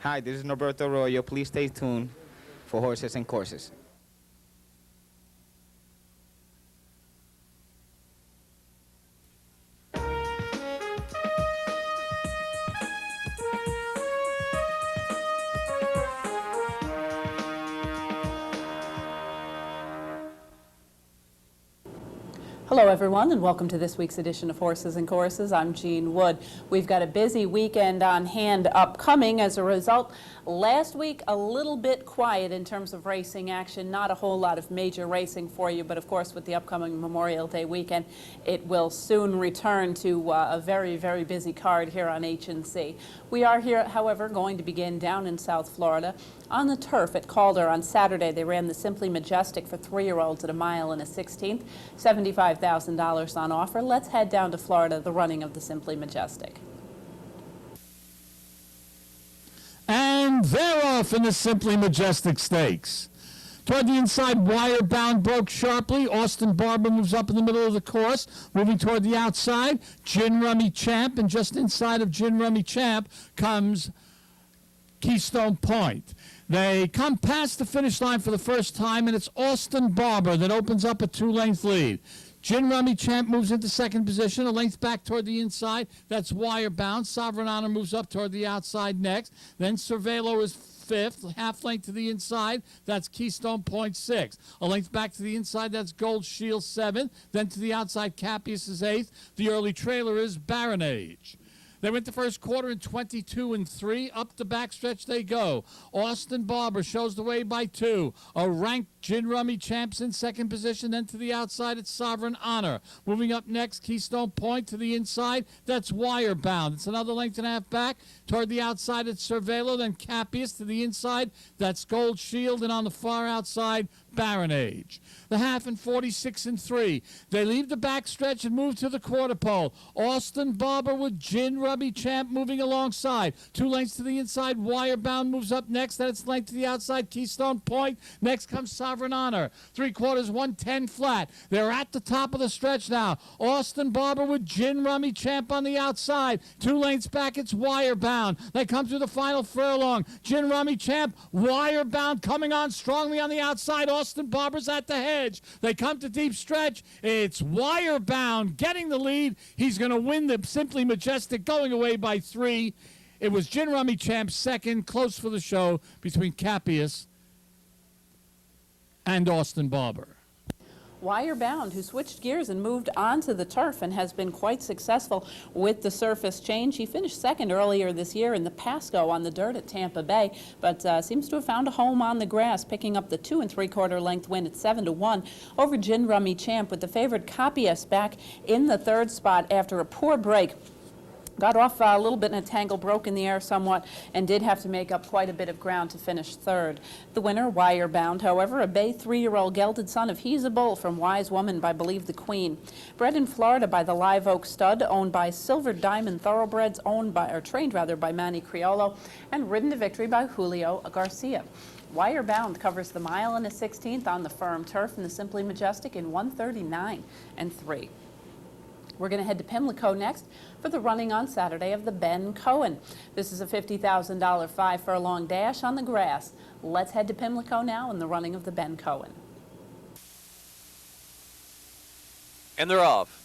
Hi, this is Norberto Arroyo. Please stay tuned for Horses and Courses. Hello everyone, and welcome to this week's edition of Horses and Courses. I'm Jean Wood. We've got a busy weekend on hand upcoming. As a result, last week a little bit quiet in terms of racing action, not a whole lot of major racing for you, but of course with the upcoming Memorial Day weekend, it will soon return to a very, very busy card here on H&C. We are here, however, going to begin down in South Florida on the turf at Calder. On Saturday, they ran the Simply Majestic for 3-year-olds at 1 mile and a 1/16, $75,000 on offer. Let's head down to Florida, the running of the Simply Majestic. And they're off in the Simply Majestic Stakes. Toward the inside, Wire Bound broke sharply. Austin Barber moves up in the middle of the course. Moving toward the outside, Gin Rummy Champ. And just inside of Gin Rummy Champ comes Keystone Point. They come past the finish line for the first time, and it's Austin Barber that opens up a 2-length lead. Gin Rummy Champ moves into second position, a length back toward the inside. That's Wire Bound. Sovereign Honor moves up toward the outside next. Then Cervelo is fifth, half length to the inside. That's Keystone Point 6. A length back to the inside. That's Gold Shield 7th. Then to the outside, Cappius is 8th. The early trailer is Baron Age. They went the first quarter in 22-3. Up the backstretch they go. Austin Barber shows the way by 2. A ranked Gin Rummy Champs in second position. Then to the outside, it's Sovereign Honor. Moving up next, Keystone Point to the inside. That's Wire Bound. It's another length and a half back. Toward the outside, it's Cervelo. Then Cappius to the inside. That's Gold Shield. And on the far outside, Baron Age. The half in 46-3. They leave the backstretch and move to the quarter pole. Austin Barber with Gin Rummy Champ moving alongside. 2 lengths to the inside. Wire Bound moves up next. Then it's length to the outside. Keystone Point. Next comes Sovereign Honor. 3/4, 110 flat. They're at the top of the stretch now. Austin Barber with Gin Rummy Champ on the outside. 2 lengths back, it's Wire Bound. They come through the final furlong. Gin Rummy Champ, Wire Bound coming on strongly on the outside. Austin Barber's at the hedge. They come to deep stretch. It's Wire Bound getting the lead. He's going to win the Simply Majestic, going away by 3. It was Gin Rummy Champ second, close for the show between Cappius and Austin Barber. Wire Bound, who switched gears and moved onto the turf and has been quite successful with the surface change. He finished second earlier this year in the Pasco on the dirt at Tampa Bay, but seems to have found a home on the grass, picking up the 2 3/4 length win at 7-1 over Gin Rummy Champ, with the favorite Cappius back in the third spot after a poor break. Got off a little bit in a tangle, broke in the air somewhat, and did have to make up quite a bit of ground to finish third. The winner, Wire Bound, however, a bay 3-year-old gelded son of He's a Bull from Wise Woman by Believe the Queen. Bred in Florida by the Live Oak Stud, owned by Silver Diamond Thoroughbreds, trained by Manny Criollo, and ridden to victory by Julio Garcia. Wire Bound covers the 1 mile and a 1/16 on the firm turf in the Simply Majestic in 1:39.3. We're going to head to Pimlico next for the running on Saturday of the Ben Cohen. This is a $50,000 5-furlong dash on the grass. Let's head to Pimlico now in the running of the Ben Cohen. And they're off.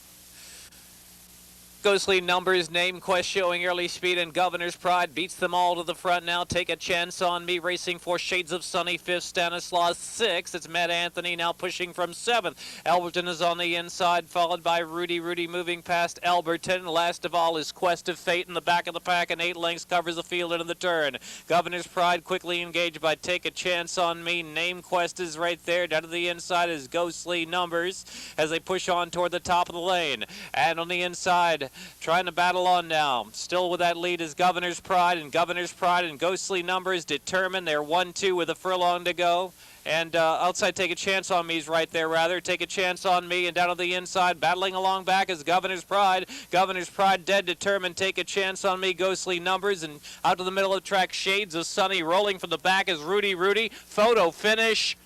Ghostly Numbers, Name Quest showing early speed, and Governor's Pride beats them all to the front now. Take a Chance on Me racing for Shades of Sunny 5th, Stanislaus 6th. It's Matt Anthony now pushing from 7th. Alberton is on the inside, followed by Rudy. Rudy moving past Alberton. Last of all is Quest of Fate in the back of the pack, and 8 lengths covers the field into the turn. Governor's Pride quickly engaged by Take a Chance on Me. Name Quest is right there. Down to the inside is Ghostly Numbers as they push on toward the top of the lane. And on the inside, trying to battle on now. Still with that lead is Governor's Pride, and Ghostly Numbers determined. They're 1-2 with a furlong to go. And outside Take a Chance on Me is right there, rather. Take a Chance on Me, and down on the inside, battling along back is Governor's Pride. Governor's Pride dead determined. Take a Chance on Me, Ghostly Numbers, and out to the middle of the track, Shades of Sunny. Rolling from the back is Rudy. Photo finish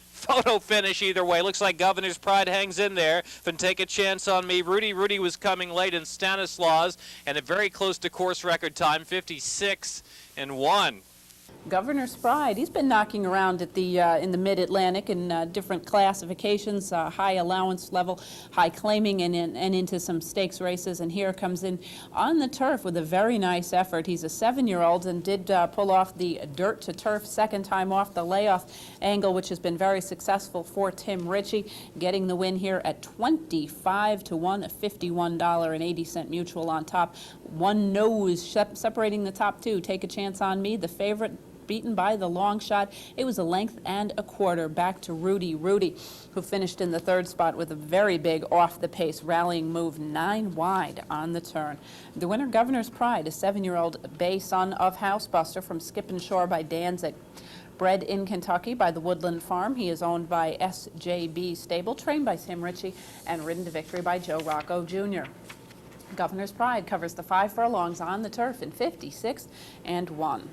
either way. Looks like Governor's Pride hangs in there. Then Take a Chance on Me. Rudy was coming late in Stanislaus, and a very close to course record time, 56-1. Governor's Pride, he's been knocking around at the in the Mid-Atlantic in different classifications, high allowance level, high claiming, and into some stakes races. And here comes in on the turf with a very nice effort. He's a 7-year-old and did pull off the dirt to turf second time off the layoff angle, which has been very successful for Tim Ritchie, getting the win here at 25 to 1, a $51.80 mutual on top. One nose separating the top two. Take a Chance on Me, the favorite, beaten by the long shot. It was a length and a quarter back to Rudy, who finished in the third spot with a very big off-the-pace rallying move 9 wide on the turn. The winner, Governor's Pride, a 7-year-old bay son of Housebuster from Skip and Shore by Danzig. Bred in Kentucky by the Woodland Farm, he is owned by SJB Stable, trained by Tim Ritchie, and ridden to victory by Joe Rocco Jr. Governor's Pride covers the 5 furlongs on the turf in 56 and 1.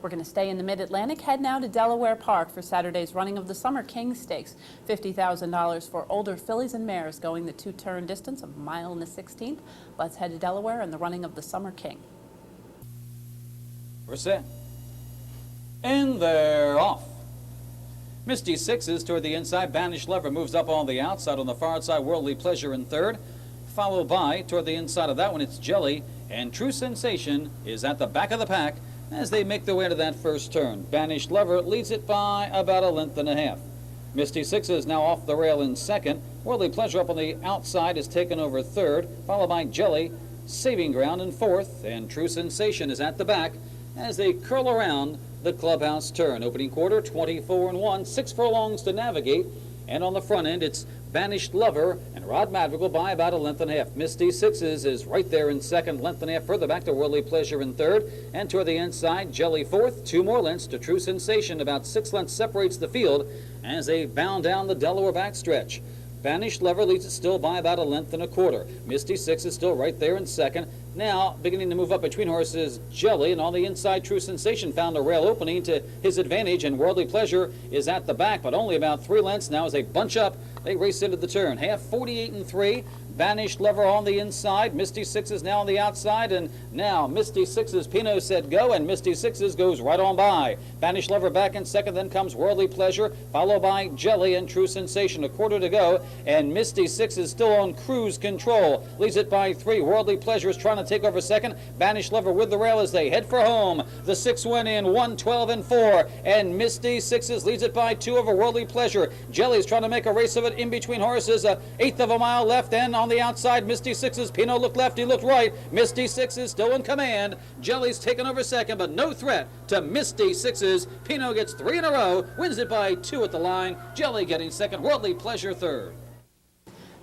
We're going to stay in the Mid-Atlantic, head now to Delaware Park for Saturday's running of the Summer King Stakes. $50,000 for older fillies and mares going the 2-turn distance of 1 mile and a 16th. Let's head to Delaware and the running of the Summer King. We're set. And they're off. Misty Sixes toward the inside. Banished Lover moves up on the outside. On the far side, Worldly Pleasure in third. Followed by, toward the inside of that one, it's Jelly. And True Sensation is at the back of the pack as they make their way to that first turn. Banished Lover leads it by about 1.5 lengths. Misty Sixes now off the rail in second. Worldly Pleasure up on the outside is taken over third, followed by Jelly, Saving Ground in fourth, and True Sensation is at the back as they curl around the clubhouse turn. Opening quarter, 24 and 1, 6 furlongs to navigate, and on the front end it's Banished Lover and Rod Madrigal by about 1.5 lengths. Misty Sixes is right there in second, 1.5 lengths further back to Worldly Pleasure in third, and toward the inside, Jelly fourth, 2 more lengths to True Sensation. About 6 lengths separates the field as they bound down the Delaware backstretch. Banished Lover leads it still by about 1.25 lengths. Misty Six is still right there in second. Now, beginning to move up between horses, Jelly, and on the inside, True Sensation found a rail opening to his advantage, and Worldly Pleasure is at the back, but only about 3 lengths now as they bunch up. They race into the turn. Half 48 and 3. Banished Lover on the inside. Misty Sixes now on the outside, and now Misty Sixes, Pino said go, and Misty Sixes goes right on by. Banished Lover back in second, then comes Worldly Pleasure, followed by Jelly and True Sensation. A quarter to go, and Misty Sixes still on cruise control. Leads it by 3. Worldly Pleasure is trying to take over second. Banished Lover with the rail as they head for home. The 6 went in 1:12 and 4, and Misty Sixes leads it by 2 over Worldly Pleasure. Jelly's trying to make a race of it in between horses. 1/8 of a mile left, and on the outside, Misty Sixes. Pino looked left, he looked right. Misty Sixes still in command. Jelly's taken over second, but no threat to Misty Sixes. Pino gets 3 in a row, wins it by 2 at the line. Jelly getting second, Worldly Pleasure third.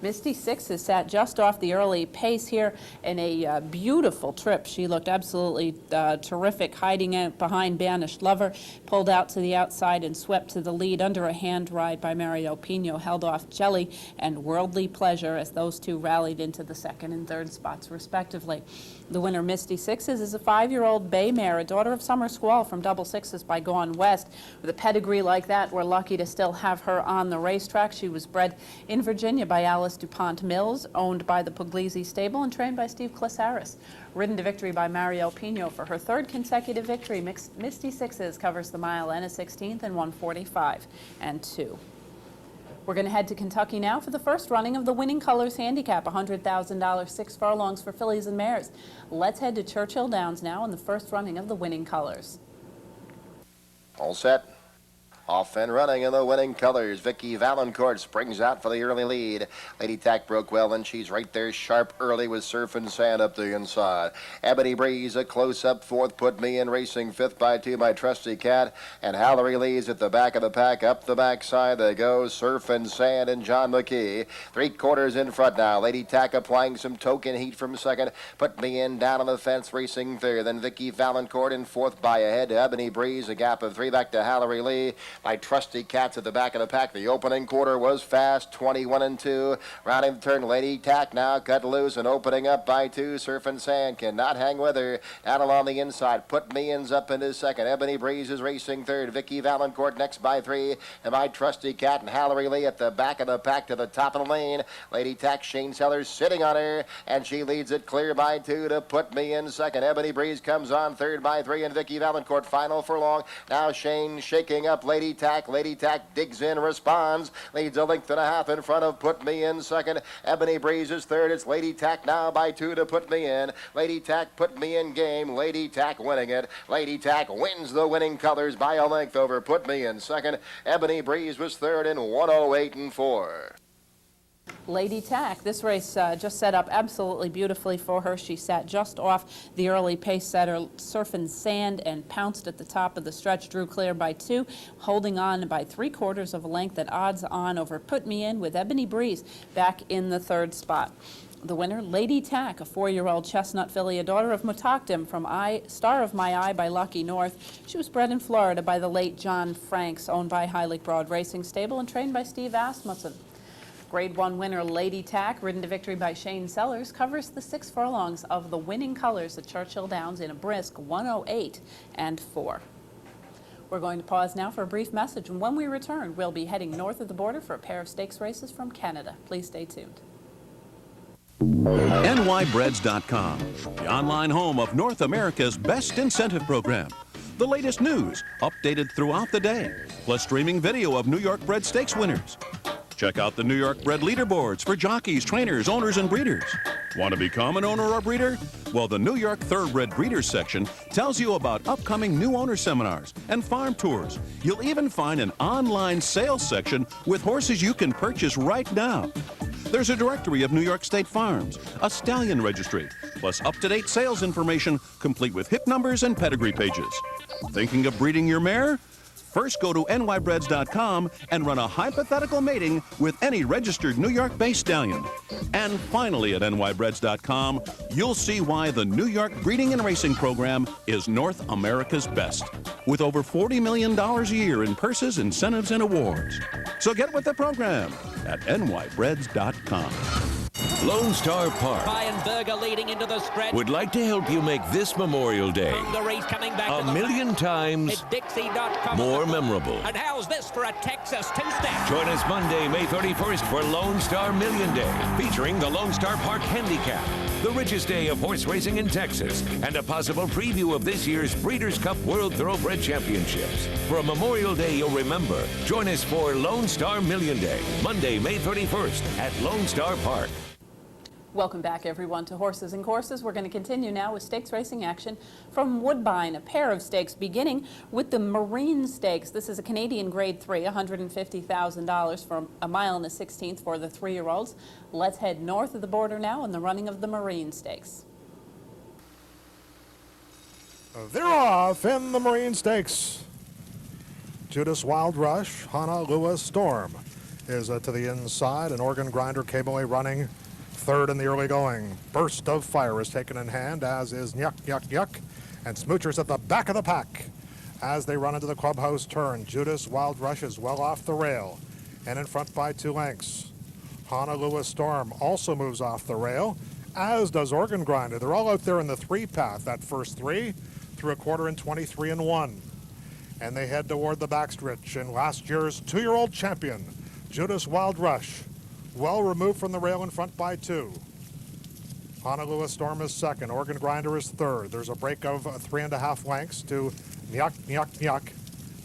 Misty Sixes sat just off the early pace here in a beautiful trip. She looked absolutely terrific, hiding out behind Banished Lover, pulled out to the outside and swept to the lead under a hand ride by Mario Pino, held off Jelly and Worldly Pleasure as those two rallied into the second and third spots respectively. The winner, Misty Sixes, is a 5-year-old bay mare, a daughter of Summer Squall from Double Sixes by Gone West. With a pedigree like that, we're lucky to still have her on the racetrack. She was bred in Virginia by Alice DuPont Mills, owned by the Puglisi Stable and trained by Steve Clissaris. Ridden to victory by Mario Pino for her 3rd consecutive victory, Misty Sixes covers the mile and a 16th in 1:45 and 2. We're going to head to Kentucky now for the first running of the Winning Colors Handicap, $100,000, 6 furlongs for fillies and mares. Let's head to Churchill Downs now in the first running of the Winning Colors. All set. Off and running in the Winning Colors. Vicky Valancourt springs out for the early lead. Lady Tack broke well, and she's right there sharp early with Surf and Sand up the inside. Ebony Breeze a close-up 4th. Put Me In racing 5th by 2 by Trusty Cat. And Hallery Lee's at the back of the pack. Up the backside they go. Surf and Sand and John McKee. 3/4 in front now. Lady Tack applying some token heat from second. Put Me In down on the fence racing third. Then Vicky Valancourt in 4th by a head to Ebony Breeze. A gap of 3 back to Hallery Lee. My Trusty Cats at the back of the pack. The opening quarter was fast, 21-2. Rounding the turn, Lady Tack now cut loose and opening up by 2. Surf and Sand cannot hang with her. Down along the inside, Put Me In's up into second. Ebony Breeze is racing third. Vicky Valancourt next by 3. And My Trusty Cat and Hallery Lee at the back of the pack to the top of the lane. Lady Tack, Shane Sellers sitting on her, and she leads it clear by 2 to Put Me In second. Ebony Breeze comes on third by 3, and Vicky Valancourt final for long. Now Shane shaking up Lady Tack. Lady Tack digs in, responds, leads a length and a half in front of Put Me In second. Ebony Breeze is third. It's Lady Tack now by 2 to Put Me In. Lady Tack, Put Me In game. Lady Tack winning it. Lady Tack wins the winning colors by a length over Put Me In second. Ebony Breeze was third in 1:08.4. Lady Tack, this race just set up absolutely beautifully for her. She sat just off the early pace setter, Surf and Sand, and pounced at the top of the stretch, drew clear by 2, holding on by 3/4 of a length at odds on over Put Me In, with Ebony Breeze back in the third spot. The winner, Lady Tack, a 4-year-old chestnut filly, a daughter of Mutoktim from Star of My Eye by Lucky North. She was bred in Florida by the late John Franks, owned by Highlight Broad Racing Stable and trained by Steve Asmussen. Grade 1 winner Lady Tack, ridden to victory by Shane Sellers, covers the 6 furlongs of the winning colors at Churchill Downs in a brisk 1:08.4. We're going to pause now for a brief message, and when we return, we'll be heading north of the border for a pair of stakes races from Canada. Please stay tuned. NYBreads.com, the online home of North America's best incentive program. The latest news, updated throughout the day, plus streaming video of New York bred stakes winners. Check out the New York bred leaderboards for jockeys, trainers, owners, and breeders. Want to become an owner or breeder? Well, the New York Thoroughbred Breeders section tells you about upcoming new owner seminars and farm tours. You'll even find an online sales section with horses you can purchase right now. There's a directory of New York State farms, a stallion registry, plus up-to-date sales information complete with hip numbers and pedigree pages. Thinking of breeding your mare? First, go to nybreds.com and run a hypothetical mating with any registered New York-based stallion. And finally, at nybreds.com, you'll see why the New York Breeding and Racing Program is North America's best, with over $40 million a year in purses, incentives, and awards. So get with the program at nybreds.com. Lone Star Park Ryan Berger leading into the stretch. would like to help you make this Memorial Day The race coming back to a the million times Dixie.com. more memorable. And how's this for a Texas two-step? Join us Monday, May 31st for Lone Star Million Day, featuring the Lone Star Park Handicap, the richest day of horse racing in Texas, and a possible preview of this year's Breeders' Cup World Thoroughbred Championships. For a Memorial Day you'll remember, join us for Lone Star Million Day, Monday, May 31st at Lone Star Park. Welcome back, everyone, to Horses and Courses. We're going to continue now with stakes racing action from Woodbine, a pair of stakes beginning with the Marine Stakes. This is a Canadian Grade 3, $150,000 for a mile and a 16th for the 3-year-olds. Let's head north of the border now in the running of the Marine Stakes. They're off in the Marine Stakes. Judas Wild Rush, Honolulu Storm is to the inside, and Organ Grinder came away running third in the early going. Burst of Fire is taken in hand, as is Nyuk Nyuk Nyuk, and Smoocher's at the back of the pack. As they run into the clubhouse turn, Judas Wild Rush is well off the rail and in front by 2 lengths. Honolulu Storm also moves off the rail, as does Organ Grinder. They're all out there in the 3 path, that first 3, through a quarter in 23-1. And they head toward the backstretch in last year's 2-year-old champion, Judas Wild Rush, well removed from the rail in front by 2. Honolulu Storm is second. Organ Grinder is third. There's a break of 3.5 lengths to Nyuk Nyuk Nyuk.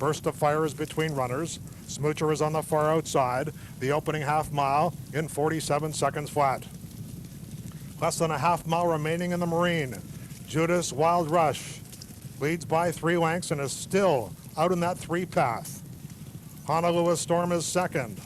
Burst of Fire is between runners. Smoocher is on the far outside. The opening half mile in 47 seconds flat. Less than a half mile remaining in the Marine. Judas Wild Rush leads by 3 lengths and is still out in that 3 path. Honolulu Storm is second.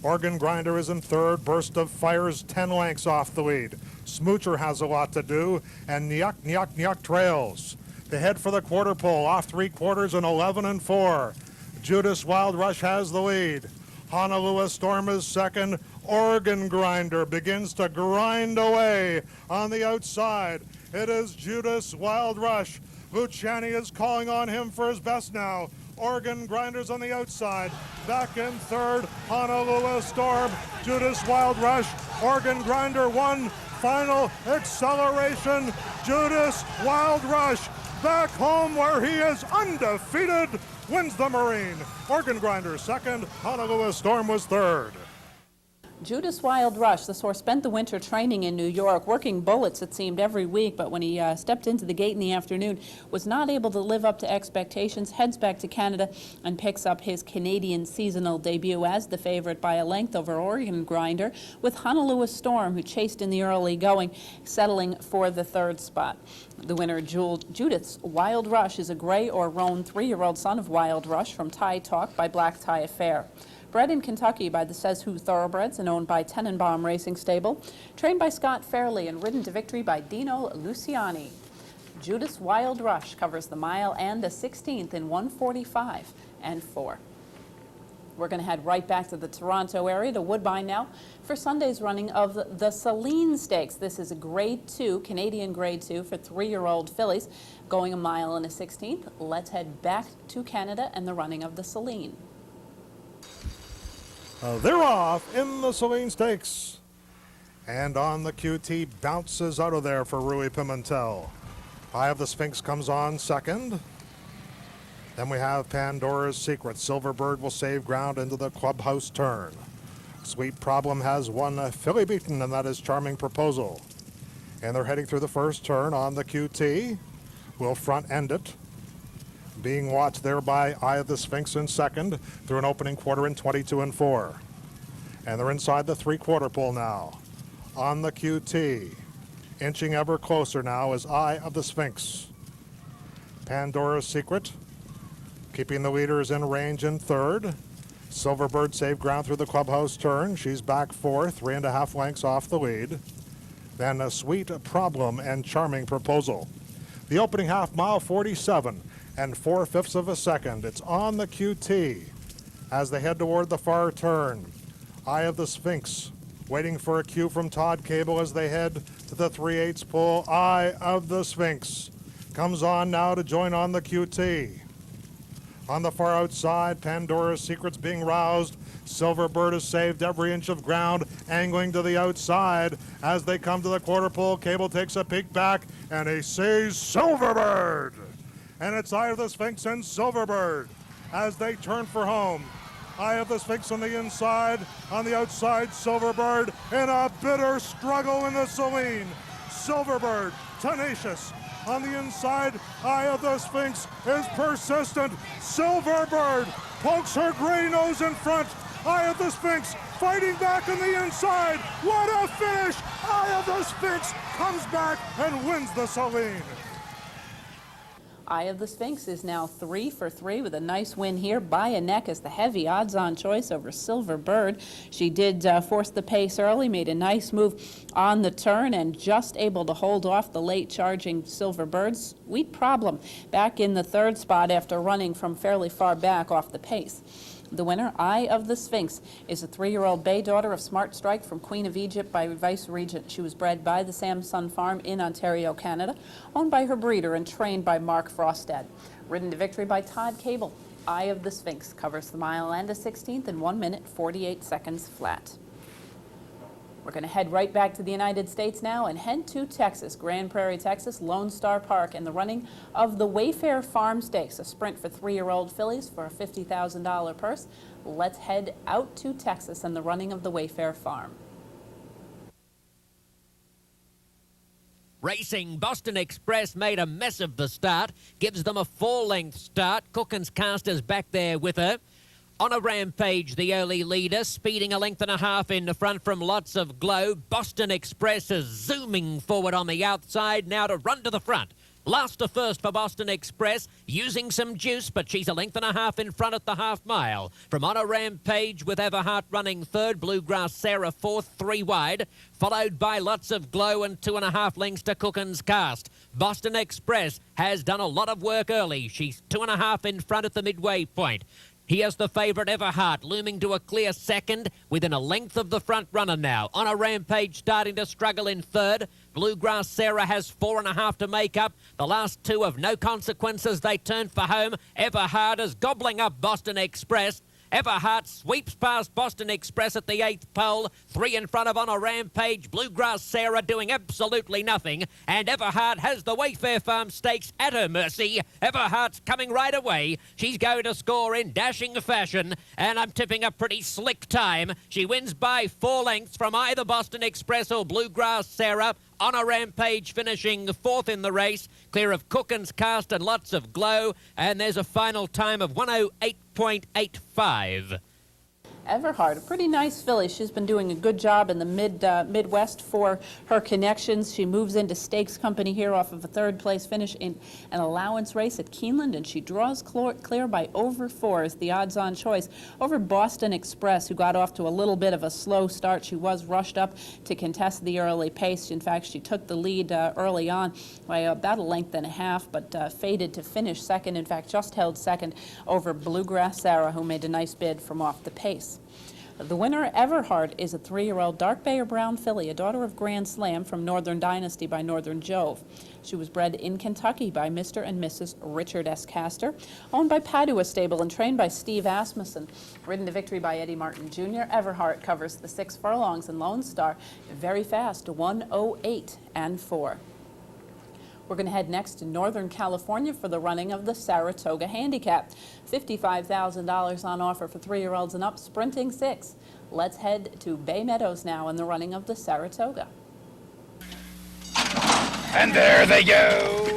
Organ Grinder is in third. Burst of Fire is 10 lengths off the lead. Smoocher has a lot to do, and Nyuk Nyuk Nyuk trails. They head for the quarter pole, off 3/4 and 11-4. Judas Wild Rush has the lead. Honolulu Storm is second. Organ Grinder begins to grind away on the outside. It is Judas Wild Rush. Luciani is calling on him for his best now. Oregon Grinders on the outside. Back in third, Honolulu Storm. Judas Wild Rush. Oregon Grinder 1. Final acceleration. Judas Wild Rush back home where he is undefeated. Wins the Marine. Oregon Grinder second. Honolulu Storm was third. Judas Wild Rush, this horse spent the winter training in New York, working bullets, it seemed, every week, but when he stepped into the gate in the afternoon, was not able to live up to expectations, heads back to Canada and picks up his Canadian seasonal debut as the favorite by a length over Oregon Grinder, with Honolulu Storm, who chased in the early going, settling for the third spot. The winner, Judas Wild Rush, is a gray or roan 3-year-old son of Wild Rush from Tie Talk by Black Tie Affair. Bred in Kentucky by the Says Who Thoroughbreds and owned by Tenenbaum Racing Stable, trained by Scott Fairley and ridden to victory by Dino Luciani. Judas Wild Rush covers the mile and a 16th in 1:45 and 4. We're going to head right back to the Toronto area, to Woodbine now, for Sunday's running of the Saline Stakes. This is a Grade 2, Canadian Grade 2 for 3-year-old fillies, going a mile and a 16th. Let's head back to Canada and the running of the Saline. They're off in the Saline Stakes. And on the QT, bounces out of there for Rui Pimentel. Eye of the Sphinx comes on second. Then we have Pandora's Secret. Silverbird will save ground into the clubhouse turn. Sweet Problem has one filly beaten, and that is Charming Proposal. And they're heading through the first turn on the QT. Will front end it. Being watched there by Eye of the Sphinx in second through an opening quarter in 22 and 4. And they're inside the 3/4 pole now. On the QT, inching ever closer now is Eye of the Sphinx. Pandora's Secret, keeping the leaders in range in third. Silverbird saved ground through the clubhouse turn. She's back fourth, 3.5 lengths off the lead. Then a Sweet Problem and Charming Proposal. The opening half mile, 47 4/5 of a second. It's on the QT as they head toward the far turn. Eye of the Sphinx waiting for a cue from Todd Cable as they head to the 3/8 pole. Eye of the Sphinx comes on now to join on the QT. On the far outside, Pandora's Secret's being roused. Silverbird has saved every inch of ground, angling to the outside. As they come to the quarter pole, Cable takes a peek back, and he sees Silverbird. And it's Eye of the Sphinx and Silverbird as they turn for home. Eye of the Sphinx on the inside, on the outside, Silverbird in a bitter struggle in the Saline. Silverbird, tenacious. On the inside, Eye of the Sphinx is persistent. Silverbird pokes her gray nose in front. Eye of the Sphinx fighting back on the inside. What a finish! Eye of the Sphinx comes back and wins the Saline. Eye of the Sphinx is now 3 for 3 with a nice win here by a neck as the heavy odds-on choice over Silverbird. She did force the pace early, made a nice move on the turn, and just able to hold off the late charging Silverbird. Sweet Problem back in the third spot after running from fairly far back off the pace. The winner, Eye of the Sphinx, is a 3-year-old bay daughter of Smart Strike from Queen of Egypt by Vice Regent. She was bred by the Samson Farm in Ontario, Canada, owned by her breeder and trained by Mark Frostad. Ridden to victory by Todd Cable, Eye of the Sphinx covers the mile and a 16th in 1 minute, 48 seconds flat. We're going to head right back to the United States now and head to Texas, Grand Prairie, Texas, Lone Star Park, and the running of the Wayfair Farm Stakes, a sprint for 3-year-old fillies for a $50,000 purse. Let's head out to Texas and the running of the Wayfair Farm. Racing Boston Express made a mess of the start, gives them a 4-length start. Cookins Casters back there with her. On a Rampage, the early leader, speeding a 1.5 lengths in the front from Lots of Glow. Boston Express is zooming forward on the outside, now to run to the front. Last to first for Boston Express, using some juice, but she's a 1.5 lengths in front at the half mile. From On a Rampage with Everhart running third, Bluegrass Sarah fourth, 3 wide, followed by Lots of Glow and 2.5 lengths to Cookins Cast. Boston Express has done a lot of work early. She's 2.5 in front at the midway point. Here's the favourite Everhart, looming to a clear second, within a length of the front runner now. On a Rampage starting to struggle in third. Bluegrass Sarah has 4.5 to make up. The last two of no consequences. They turn for home. Everhard is gobbling up Boston Express. Everhart sweeps past Boston Express at the 8th pole. 3 in front of On a Rampage. Bluegrass Sarah doing absolutely nothing. And Everhart has the Wayfair Farm Stakes at her mercy. Everhart's coming right away. She's going to score in dashing fashion. And I'm tipping a pretty slick time. She wins by 4 lengths from either Boston Express or Bluegrass Sarah. On a Rampage finishing 4th in the race, clear of Cookins Cast and Lots of Glow, and there's a final time of 108.85. Everhard, a pretty nice filly. She's been doing a good job in the Midwest for her connections. She moves into Stakes Company here off of a 3rd place finish in an allowance race at Keeneland, and she draws clear by over 4 as the odds-on choice over Boston Express, who got off to a little bit of a slow start. She was rushed up to contest the early pace. In fact, she took the lead early on by about 1.5 lengths, but faded to finish second. In fact, just held second over Bluegrass Sarah, who made a nice bid from off the pace. The winner, Everhard, is a 3-year-old dark bay or brown filly, a daughter of Grand Slam from Northern Dynasty by Northern Jove. She was bred in Kentucky by Mr. and Mrs. Richard S. Castor, owned by Padua Stable and trained by Steve Asmussen. Ridden to victory by Eddie Martin Jr., Everhard covers the 6 furlongs in Lone Star very fast, 1:08.4. We're going to head next to Northern California for the running of the Saratoga Handicap. $55,000 on offer for 3-year-olds and up, sprinting 6. Let's head to Bay Meadows now in the running of the Saratoga. And there they go.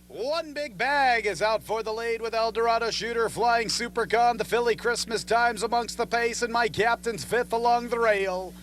One Big Bag is out for the lead with Eldorado Shooter, Flying Supercon, the filly Christmas Times amongst the pace, and My Captain's 5th along the rail.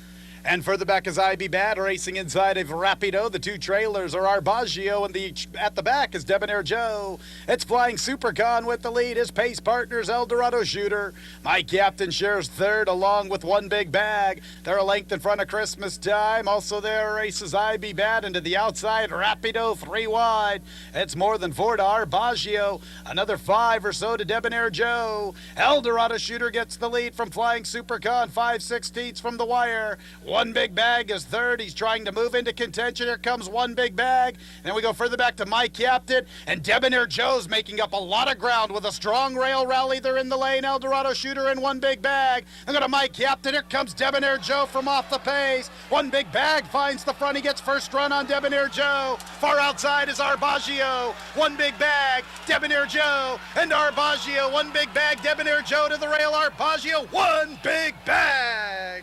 And further back is I Be Bad, racing inside of Rapido. The 2 trailers are Arbaggio, and at the back is Debonair Joe. It's Flying Supercon with the lead. His pace partners Eldorado Shooter. My Captain shares 3rd along with One Big Bag. They're a length in front of Christmas Time. Also there races I Be Bad, and to the outside Rapido 3 wide. It's more than 4 to Arbaggio. Another 5 or so to Debonair Joe. Eldorado Shooter gets the lead from Flying Supercon, 5/16 from the wire. One Big Bag is 3rd. He's trying to move into contention. Here comes One Big Bag. Then we go further back to My Captain. And Debonair Joe's making up a lot of ground with a strong rail rally. They're in the lane. Eldorado Shooter and One Big Bag. Then go to My Captain. Here comes Debonair Joe from off the pace. One Big Bag finds the front. He gets first run on Debonair Joe. Far outside is Arbaggio. One Big Bag, Debonair Joe, and Arbaggio. One Big Bag, Debonair Joe to the rail. Arbaggio, One Big Bag.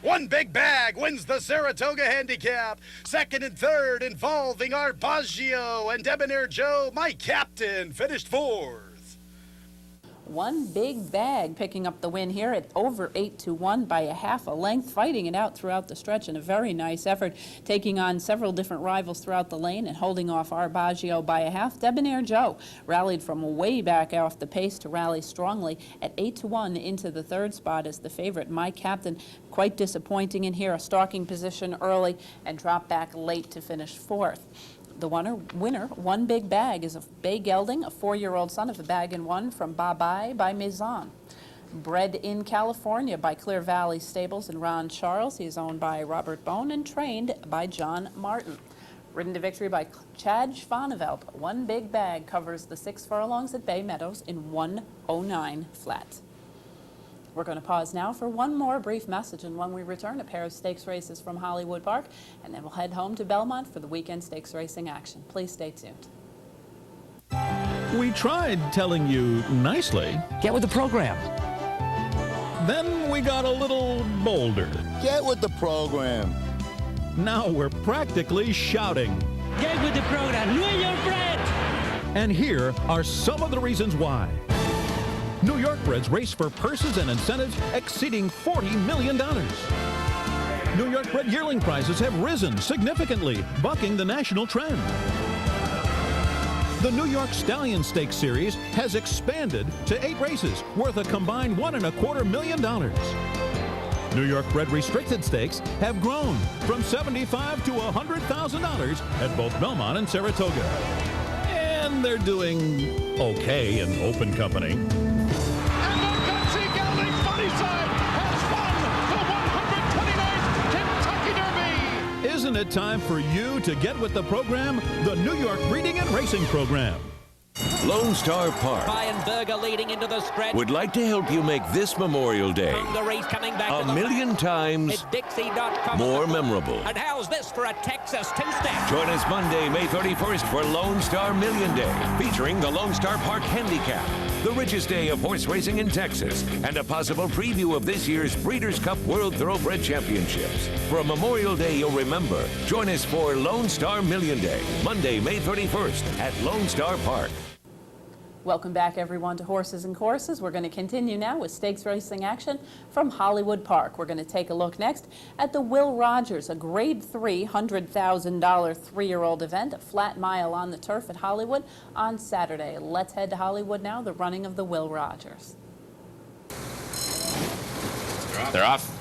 One Big Bag wins the Saratoga Handicap. 2nd and 3rd involving Arbaggio and Debonair Joe. My Captain finished 4th. One Big Bag picking up the win here at over 8-1 by a 1/2 length, fighting it out throughout the stretch in a very nice effort, taking on several different rivals throughout the lane and holding off Arbaggio by a 1/2. Debonair Joe rallied from way back off the pace to rally strongly at 8-1 into the 3rd spot as the favorite. My Captain quite disappointing in here, a stalking position early and dropped back late to finish 4th. The winner, One Big Bag, is a Bay Gelding, a 4-year-old son of a Bag and One from Bye-Bye by Maison. Bred in California by Clear Valley Stables and Ron Charles. He is owned by Robert Bone and trained by John Martin. Ridden to victory by Chad Schvaneveld. One Big Bag covers the 6 furlongs at Bay Meadows in 1:09 flat. We're going to pause now for one more brief message, and when we return, a pair of stakes races from Hollywood Park, and then we'll head home to Belmont for the weekend stakes racing action. Please stay tuned. We tried telling you nicely. Get with the program. Then we got a little bolder. Get with the program. Now we're practically shouting. Get with the program. Know your bread. And here are some of the reasons why. New York breds race for purses and incentives exceeding $40 million. New York bred yearling prices have risen significantly, bucking the national trend. The New York Stallion Stakes Series has expanded to 8 races worth a combined $1.25 million. New York bred restricted stakes have grown from $75,000 to $100,000 at both Belmont and Saratoga. And they're doing okay in open company. Isn't Isn't it time for you to get with the program? The New York Breeding and Racing Program. Lone Star Park Ryan Berger leading into the stretch. would like to help you make this Memorial Day Hungary's coming back to a the million times It's Dixie.com. more memorable. And how's this for a Texas two-step? Join us Monday, May 31st for Lone Star Million Day, featuring the Lone Star Park Handicap, the richest day of horse racing in Texas, and a possible preview of this year's Breeders' Cup World Thoroughbred Championships. For a Memorial Day you'll remember, join us for Lone Star Million Day, Monday, May 31st at Lone Star Park. Welcome back, everyone, to Horses and Courses. We're going to continue now with stakes racing action from Hollywood Park. We're going to take a look next at the Will Rogers, a Grade 3 $100,000 three-year-old event, a flat mile on the turf at Hollywood on Saturday. Let's head to Hollywood now, the running of the Will Rogers. They're off.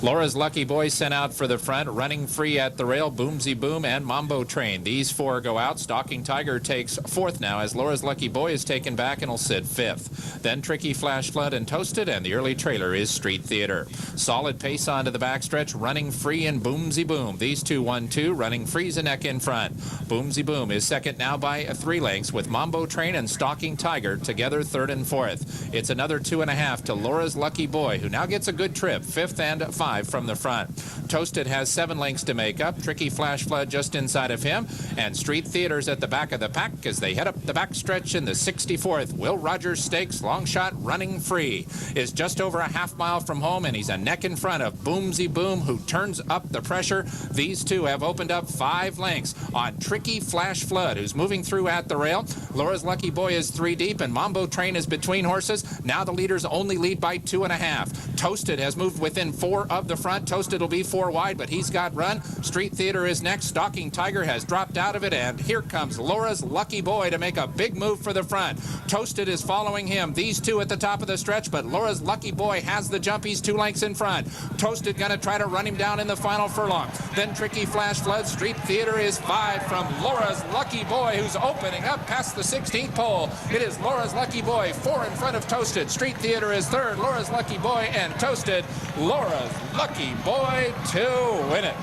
Laura's Lucky Boy sent out for the front, running free at the rail, Boomsy Boom and Mambo Train. These four go out. Stalking Tiger takes fourth now as Laura's Lucky Boy is taken back and will sit fifth. Then Tricky Flash Flood and Toasted, and the early trailer is Street Theater. Solid pace onto the backstretch, running free and Boomsy Boom. These two 1-2, running free's a neck in front. Boomsy Boom is second now by 3 lengths with Mambo Train and Stalking Tiger together third and fourth. It's another 2.5 to Laura's Lucky Boy, who now gets a good trip, fifth and 5 from the front. Toasted has 7 lengths to make up. Tricky Flash Flood just inside of him. And Street Theater's at the back of the pack as they head up the backstretch in the 64th. Will Rogers Stakes, long shot, running free, is just over a half mile from home, and he's a neck in front of Boomsy Boom, who turns up the pressure. These two have opened up 5 lengths on Tricky Flash Flood, who's moving through at the rail. Laura's Lucky Boy is 3 deep, and Mambo Train is between horses. Now the leaders only lead by 2.5. Toasted has moved within 4 of the front. Toasted will be 4 wide, but he's got run. Street Theater is next. Stalking Tiger has dropped out of it, and here comes Laura's Lucky Boy to make a big move for the front. Toasted is following him. These two at the top of the stretch, but Laura's Lucky Boy has the jump. He's 2 lengths in front. Toasted gonna try to run him down in the final furlong. Then Tricky Flash Flood. Street Theater is 5 from Laura's Lucky Boy, who's opening up past the 16th pole. It is Laura's Lucky Boy, 4 in front of Toasted. Street Theater is third. Laura's Lucky Boy and Toasted. Laura's Lucky Boy to win it.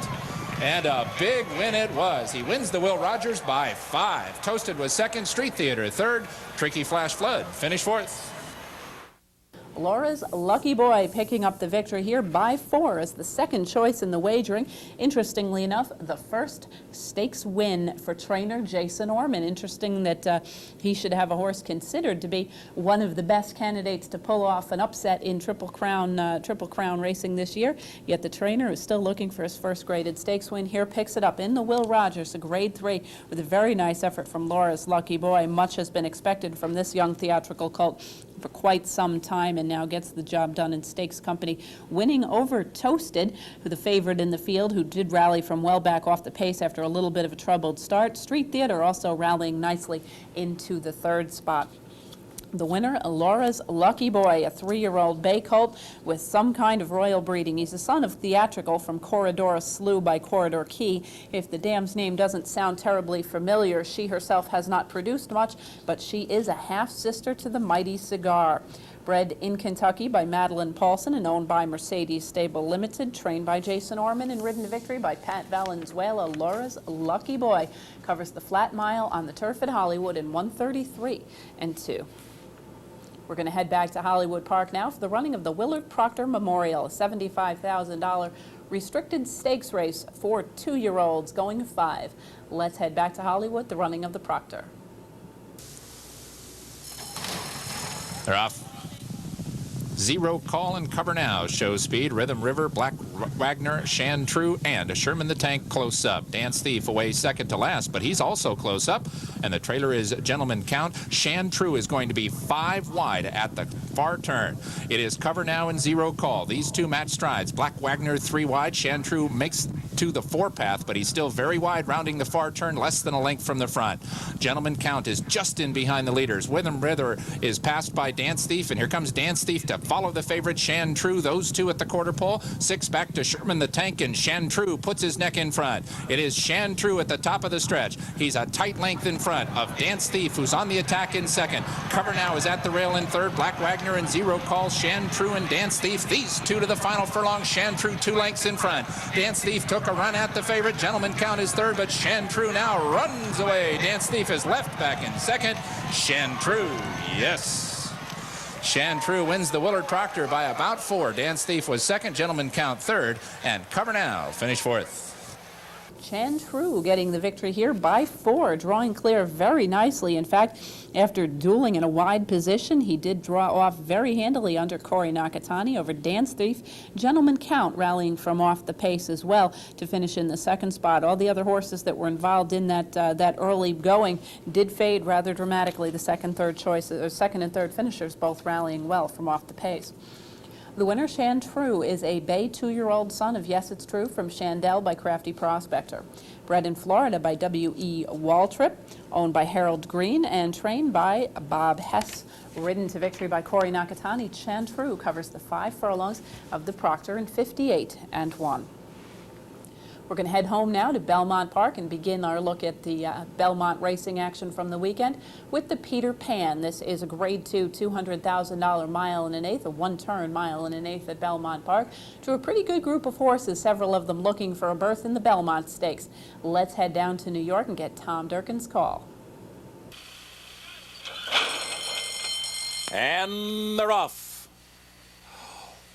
And a big win it was. He wins the Will Rogers by 5. Toasted was second. Street Theater third. Tricky Flash Flood finished fourth. Laura's Lucky Boy picking up the victory here by 4 as the second choice in the wagering. Interestingly enough, the first stakes win for trainer Jason Orman. Interesting that he should have a horse considered to be one of the best candidates to pull off an upset in Triple Crown racing this year. Yet the trainer is still looking for his first graded stakes win here. Picks it up in the Will Rogers, a Grade 3 with a very nice effort from Laura's Lucky Boy. Much has been expected from this young theatrical colt for quite some time, and now gets the job done in stakes company, winning over Toasted, who the favorite in the field, who did rally from well back off the pace after a little bit of a troubled start. Street Theater also rallying nicely into the 3rd spot. The winner, Laura's Lucky Boy, a 3-year-old bay colt with some kind of royal breeding. He's a son of Theatrical from Corridor Slew by Corridor Key. If the dam's name doesn't sound terribly familiar, she herself has not produced much, but she is a half-sister to the Mighty Cigar. Bred in Kentucky by Madeline Paulson and owned by Mercedes Stable Limited, trained by Jason Orman and ridden to victory by Pat Valenzuela. Laura's Lucky Boy covers the flat mile on the turf at Hollywood in 1:33 and 2. We're going to head back to Hollywood Park now for the running of the Willard Proctor Memorial, a $75,000 restricted stakes race for 2-year-olds going 5. Let's head back to Hollywood, the running of the Proctor. They're off. Zero Call and Cover Now, Show Speed, Rhythm River, Black Wagner, Shan True, and Sherman the Tank close up. Dance Thief away second to last, but he's also close up, and the trailer is Gentleman Count. Shan True is going to be 5 wide at the far turn. It is Cover Now and Zero Call. These two match strides. Black Wagner 3 wide. Shan True makes to the 4 path, but he's still very wide, rounding the far turn, less than a length from the front. Gentleman Count is just in behind the leaders. Rhythm River is passed by Dance Thief, and here comes Dance Thief to follow the favorite Shan True. Those two at the quarter pole. 6 back to Sherman the Tank, and Shan True puts his neck in front. It is Shan True at the top of the stretch. He's a tight length in front of Dance Thief, who's on the attack in second. Cover Now is at the rail in third. Black Wagner and Zero Call, Shan True and Dance Thief. These two to the final furlong. Shan True 2 lengths in front. Dance Thief took a run at the favorite. Gentleman Count is third, but Shan True now runs away. Dance Thief is left back in second. Shan True, yes. Shan True wins the Willard Proctor by about 4. Dance Thief was second. Gentleman Count third. And Cover Now finished fourth. Shan True getting the victory here by 4, drawing clear very nicely. In fact, after dueling in a wide position, he did draw off very handily under Corey Nakatani over Dance Thief. Gentleman Count rallying from off the pace as well to finish in the second spot. All the other horses that were involved in that early going did fade rather dramatically. The second and third finishers both rallying well from off the pace. The winner, Shan True, is a bay 2-year-old son of Yes It's True from Shandell by Crafty Prospector. Bred in Florida by W.E. Waltrip, owned by Harold Green, and trained by Bob Hess. Ridden to victory by Corey Nakatani, Shan True covers the 5 furlongs of the Proctor in 58-1. We're going to head home now to Belmont Park and begin our look at the Belmont racing action from the weekend with the Peter Pan. This is a Grade 2 $200,000 mile and an eighth, a one-turn mile and an eighth at Belmont Park, to a pretty good group of horses, several of them looking for a berth in the Belmont Stakes. Let's head down to New York and get Tom Durkin's call. And they're off.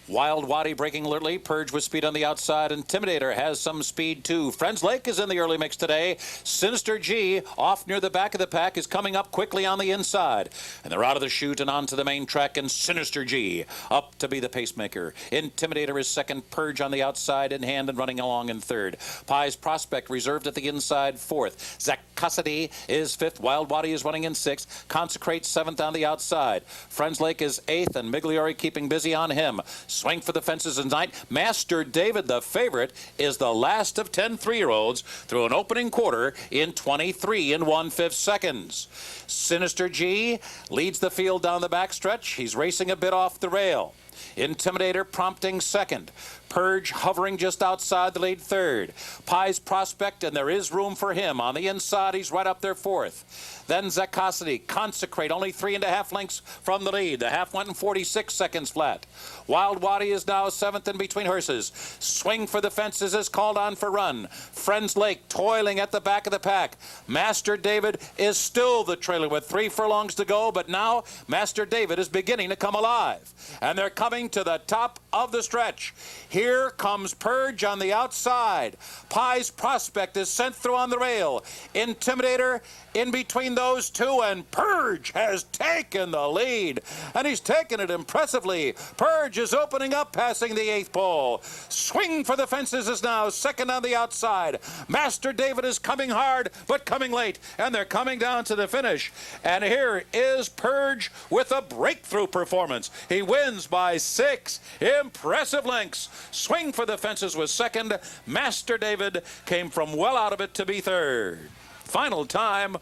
Wild Wadi breaking alertly. Purge with speed on the outside. Intimidator has some speed too. Friends Lake is in the early mix today. Sinister G off near the back of the pack is coming up quickly on the inside. And they're out of the chute and onto the main track, and Sinister G up to be the pacemaker. Intimidator is second. Purge on the outside in hand and running along in third. Pie's Prospect reserved at the inside fourth. Zach Cassidy is fifth. Wild Wadi is running in sixth. Consecrate seventh on the outside. Friends Lake is eighth, and Migliori keeping busy on him. Swing for the fences in ninth. Master David, the favorite, is the last of 10 3-year-olds through an opening quarter in 23 1/5 seconds. Sinister G leads the field down the backstretch. He's racing a bit off the rail. Intimidator prompting second. Purge hovering just outside the lead third. Pie's Prospect, and there is room for him. On the inside, he's right up there fourth. Then Zakosity, Consecrate, only 3.5 lengths from the lead. The half went in 46 seconds flat. Wild Wadi is now seventh in between horses. Swing for the fences is called on for run. Friends Lake toiling at the back of the pack. Master David is still the trailer with 3 furlongs to go, but now Master David is beginning to come alive. And they're coming to the top of the stretch. Here comes Purge on the outside. Pie's Prospect is sent through on the rail. Intimidator in between those two, and Purge has taken the lead. And he's taken it impressively. Purge is opening up, passing the 8th pole. Swing for the fences is now second on the outside. Master David is coming hard, but coming late. And they're coming down to the finish. And here is Purge with a breakthrough performance. He wins by 6 impressive lengths. Swing for the fences was second. Master David came from well out of it to be third. Final time,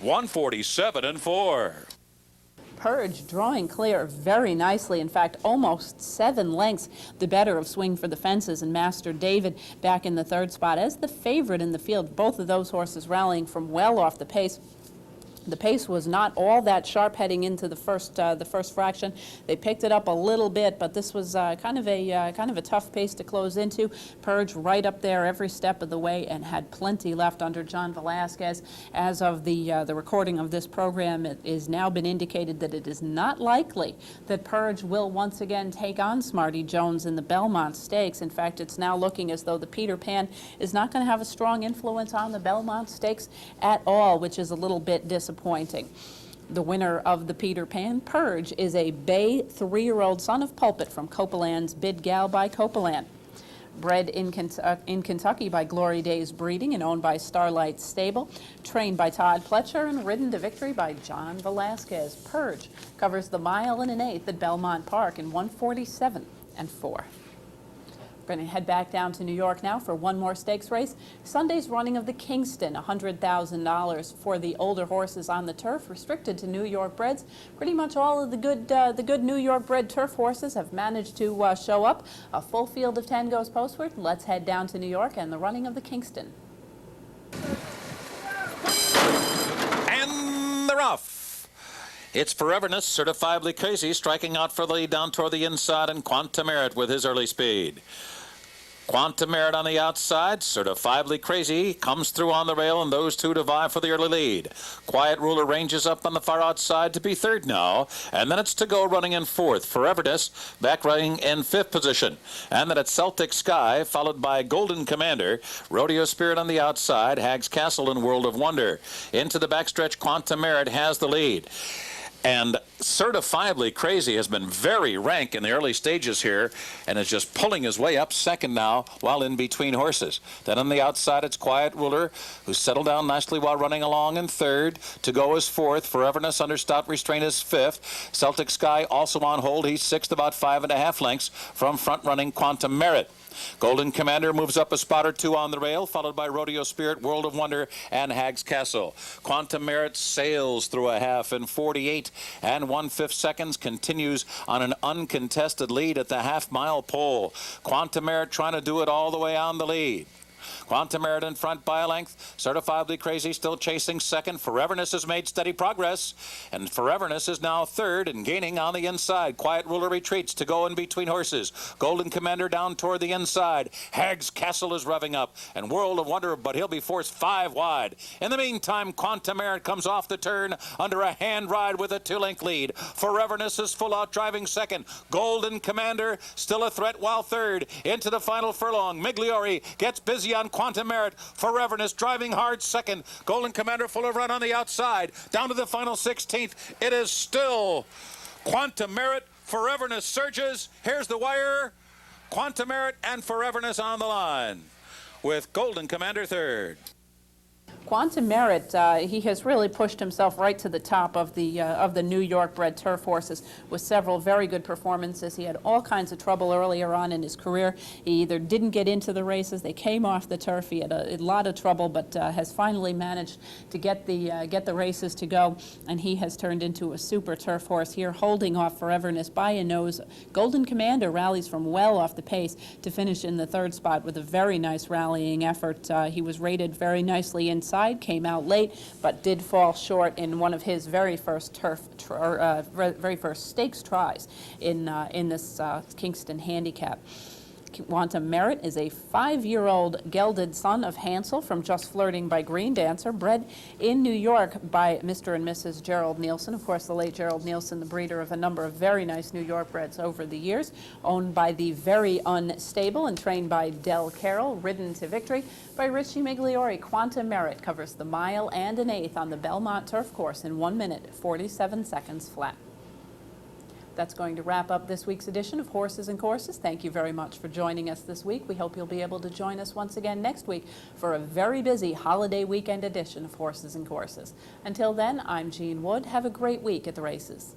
147-4. Purge drawing clear very nicely. In fact, almost 7 lengths the better of Swing for the Fences and Master David back in the third spot as the favorite in the field. Both of those horses rallying from well off the pace. The pace was not all that sharp heading into the first fraction. They picked it up a little bit, but this was kind of a tough pace to close into. Purge right up there every step of the way and had plenty left under John Velasquez. As of the recording of this program, it is now been indicated that it is not likely that Purge will once again take on Smarty Jones in the Belmont Stakes. In fact, it's now looking as though the Peter Pan is not going to have a strong influence on the Belmont Stakes at all, which is a little bit disappointing. The winner of the Peter Pan, Purge, is a bay 3-year-old son of Pulpit from Copeland's Bid Gal by Copeland. Bred in Kentucky by Glory Days Breeding and owned by Starlight Stable, trained by Todd Pletcher and ridden to victory by John Velasquez. Purge covers the mile and an eighth at Belmont Park in 147-4. We're going to head back down to New York now for one more stakes race. Sunday's running of the Kingston, $100,000 for the older horses on the turf, restricted to New York breds. Pretty much all of the good New York bred turf horses have managed to show up. A full field of 10 goes postward. Let's head down to New York and the running of the Kingston. And they're off. It's Foreverness, Certifiably Crazy, striking out for the lead down toward the inside, and Quantum Merit with his early speed. Quantum Merit on the outside, Certifiably Crazy comes through on the rail, and those two divide for the early lead. Quiet Ruler ranges up on the far outside to be third now, and then it's To Go running in fourth. Foreverness back running in fifth position. And then it's Celtic Sky, followed by Golden Commander, Rodeo Spirit on the outside, Hag's Castle and World of Wonder. Into the backstretch, Quantum Merit has the lead. And Certifiably Crazy has been very rank in the early stages here and is just pulling his way up second now while in between horses. Then on the outside, it's Quiet Ruler, who settled down nicely while running along in third. To Go is fourth. Foreverness under stout restraint is fifth. Celtic Sky also on hold. He's sixth, about 5.5 lengths from front-running Quantum Merit. Golden Commander moves up a spot or two on the rail, followed by Rodeo Spirit, World of Wonder, and Hag's Castle. Quantum Merit sails through a half in 48 and 1/5 seconds, continues on an uncontested lead at the half-mile pole. Quantum Merit trying to do it all the way on the lead. Quantum Merit in front by a length. Certifiably Crazy still chasing second. Foreverness has made steady progress, and Foreverness is now third and gaining on the inside. Quiet Ruler retreats. To Go in between horses. Golden Commander down toward the inside. Hag's Castle is revving up, and World of Wonder, but he'll be forced 5 wide. In the meantime, Quantum Merit comes off the turn under a hand ride with a 2-length lead. Foreverness is full out driving second. Golden Commander still a threat while third. Into the final furlong, Migliore gets busy on Quantum Merit. Foreverness driving hard second. Golden Commander full of run on the outside. Down to the final 16th. It is still Quantum Merit. Foreverness surges. Here's the wire. Quantum Merit and Foreverness on the line, with Golden Commander third. Quantum Merit, he has really pushed himself right to the top of the New York bred turf horses with several very good performances. He had all kinds of trouble earlier on in his career. He either didn't get into the races, they came off the turf. He had a lot of trouble, but has finally managed to get the races to go, and he has turned into a super turf horse here, holding off Foreverness by a nose. Golden Commander rallies from well off the pace to finish in the third spot with a very nice rallying effort. He was rated very nicely inside, came out late, but did fall short in one of his very first very first stakes tries in this Kingston handicap. Quantum Merit is a 5-year-old gelded son of Hansel from Just Flirting by Green Dancer, bred in New York by Mr. and Mrs. Gerald Nielsen. Of course, the late Gerald Nielsen, the breeder of a number of very nice New York breds over the years, owned by the very unstable and trained by Del Carroll, ridden to victory by Richie Migliore. Quantum Merit covers the mile and an eighth on the Belmont Turf Course in 1 minute, 47 seconds flat. That's going to wrap up this week's edition of Horses and Courses. Thank you very much for joining us this week. We hope you'll be able to join us once again next week for a very busy holiday weekend edition of Horses and Courses. Until then, I'm Jean Wood. Have a great week at the races.